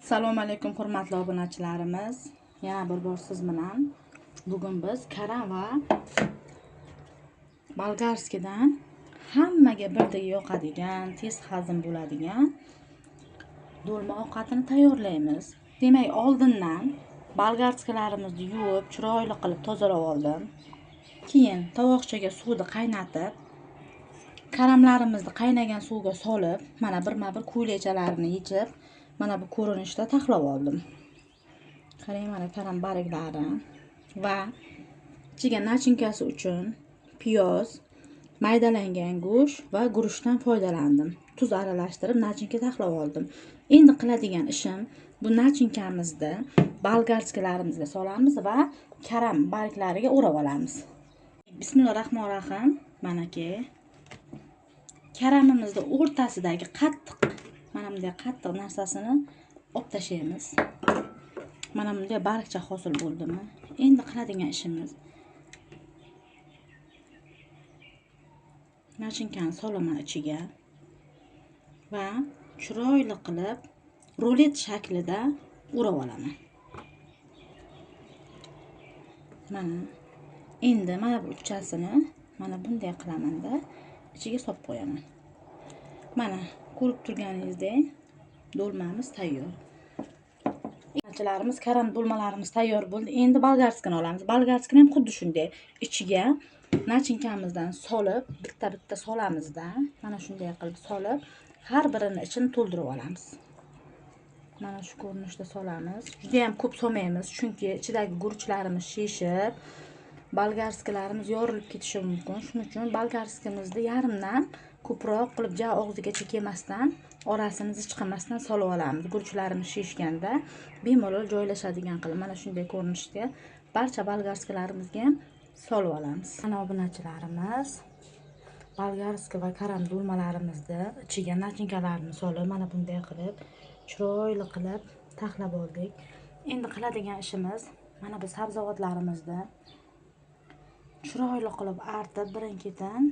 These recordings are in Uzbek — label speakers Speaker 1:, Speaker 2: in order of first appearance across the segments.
Speaker 1: Assalomu alaykum hurmatli obunachilarimiz. Yana bir bor siz bilan bugun biz karam va bolgarskidan hammaga birdek yoqadigan, tez hazm bo'ladigan do'lma ovqatini tayyorlaymiz. Demak, oldindan bolgarskilarimizni yuvib, chiroyli qilib tozalab oldim. Keyin tovoqchaga suvni qaynatib, karamlarimizni qaynagan suvga solib, mana birma-bir ko'ylakchalarini yechib, mana bu ko'rinishda taxlab oldim. Qarang, mana karam bariklari va ichiga nachinkasi uchun piyoz, maydalangan go'sht va guruchdan foydalandim. Tuz aralashtirib nachinka taxlab oldim. Endi qiladigan ishim, bu nachinkamizni bolgarskilarimizga solamiz va karam bariklariga o'rab olamiz. Bismillahirrohmanirrohim. Manaki karamimizni o'rtasidagi qattiq, mana bunday qattiq narsasini olib tashlaymiz. Mana bunday barikcha hosil bo'ldimi? Endi qiladigan ishimiz, nachinkani solaman ichiga va chiroyli qilib rulet shaklida o'rab olaman. Mana endi mana bu uchasini mana bunday qilamanda ichiga solib qo'yaman. Mana ko'rib turganingizdek do'lmamiz tayyor. Obunachilarimiz, karam do'lmalarimiz tayyor bo'ldi. Endi bolgarskini olamiz. Bolgarskini ham xuddi shunday ichiga nachinkamizdan solib, bitta-bitta solamizda, mana shunday qilib solib, har birini ichini to'ldirib olamiz. Mana shu ko'rinishda solamiz. Juda ham ko'p solmaymiz, chunki ichidagi guruchlarimiz shishib, bolgarskilarimiz yorilib ketishi mumkin. Shuning uchun bolgarskimizni yarimdan ko'proq qilib og'zigacha kelmasdan, orasini chiqamasdan solib olamiz. Guruchlarimiz shishganda bemalol joylashadigan qilib mana shunday ko'rinishda barcha bolgarskilarimizga ham solib olamiz. Mana obunachilarimiz, bolgarski va karam do'lmalarimizni ichiga nachinkalarni solib, mana bunday qilib chiroyli qilib taxlab oldik. Endi qiladigan ishimiz, mana bu sabzavotlarimizni chiroyli qilib artib, birin-ketin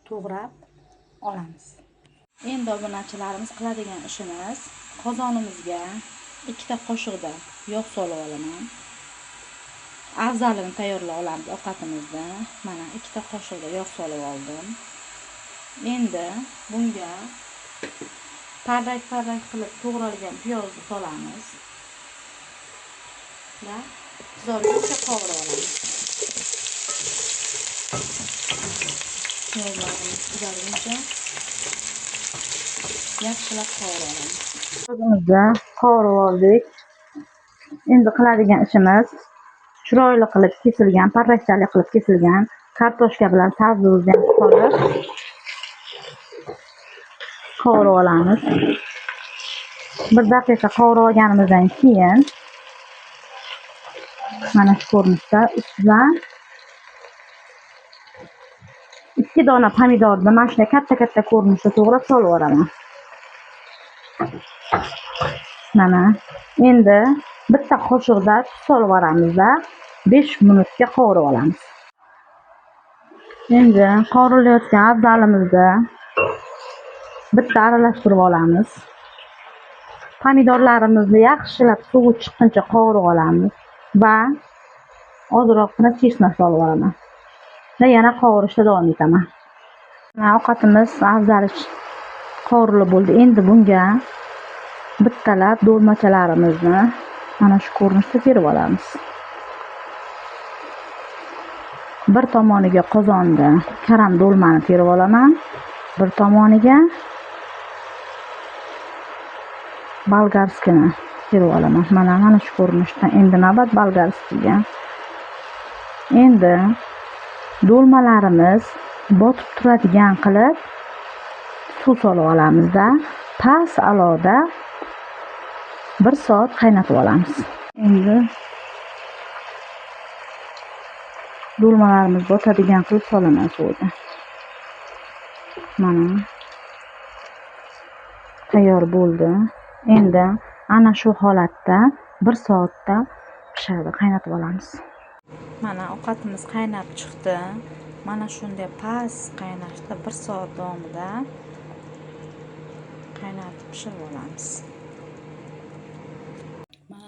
Speaker 1: to'g'rab olamiz. Endi obunachilarimiz, qiladigan ishimiz, qozonimizga 2 qoshiqda yog' solib olaman. Afzalini tayyorlab olamiz ovqatimizda. Mana 2 qoshiqda yog' solib oldim. Endi bunga parrak qilib to'g'ralgan piyozni solamiz va qizarguncha qovurib olamiz. Piyozlarimiz qizarguncha yaxshilab qovurib olamiz. Piyozimizni qovurib oldik. Endi qiladigan ishimiz, chiroyli qilib kesilgan, parrakchali qilib kesilgan kartoshka bilan sabzimizni solib qovurib olamiz. 1 daqiqa qovurib olganimizdan keyin mana shu ko'rinishda ustidan 2 dona pomidorni mana shunday katta ko'rinishda to'g'rab solib olaman. Mana endi bitta qoshiqda solib oramizda 5 minutga qovurib olamiz. Endi qovurilayotgan afzalimizni bitta aralashtirib olamiz. Pomidorlarimizni yaxshilab suvi chiqquncha qovurib olamiz va ozroqgina chesnak solib olaman. Va yana qovurishda davom etaman. Mana ovqatimiz afzali qovurilib bo'ldi. Endi bunga bittalab do'lmachalarimizni mana shu ko'rinishda terib olamiz. Bir tomoniga qozonda karam do'lmani terib olaman, bir tomoniga bolgarskini terib olaman. Mana shu ko'rinishda. Endi navbat bolgarskiga. Endi do'lmalarimiz botib turadigan qilib suv solib olamizda, past aloda 1 soat qaynatib olamiz. Endi do'lmalarimiz botadigan qilib solaman suvga. Mana tayyor bo'ldi. Endi ana shu holatda 1 soatda pishadi, qaynatib olamiz. Mana ovqatimiz qaynab chiqdi. Mana shunday past qaynashda 1 soat davomida qaynatib pishirib olamiz.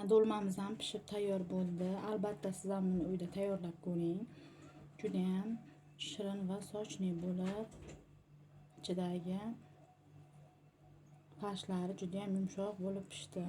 Speaker 1: Dolmamiz ham pishib tayyor bo'ldi. Albatta siz ham buni uyda tayyorlab ko'ring. Juda ham shirin va sochli bo'lib, ichidagi farshlari juda ham yumshoq bo'lib pishdi.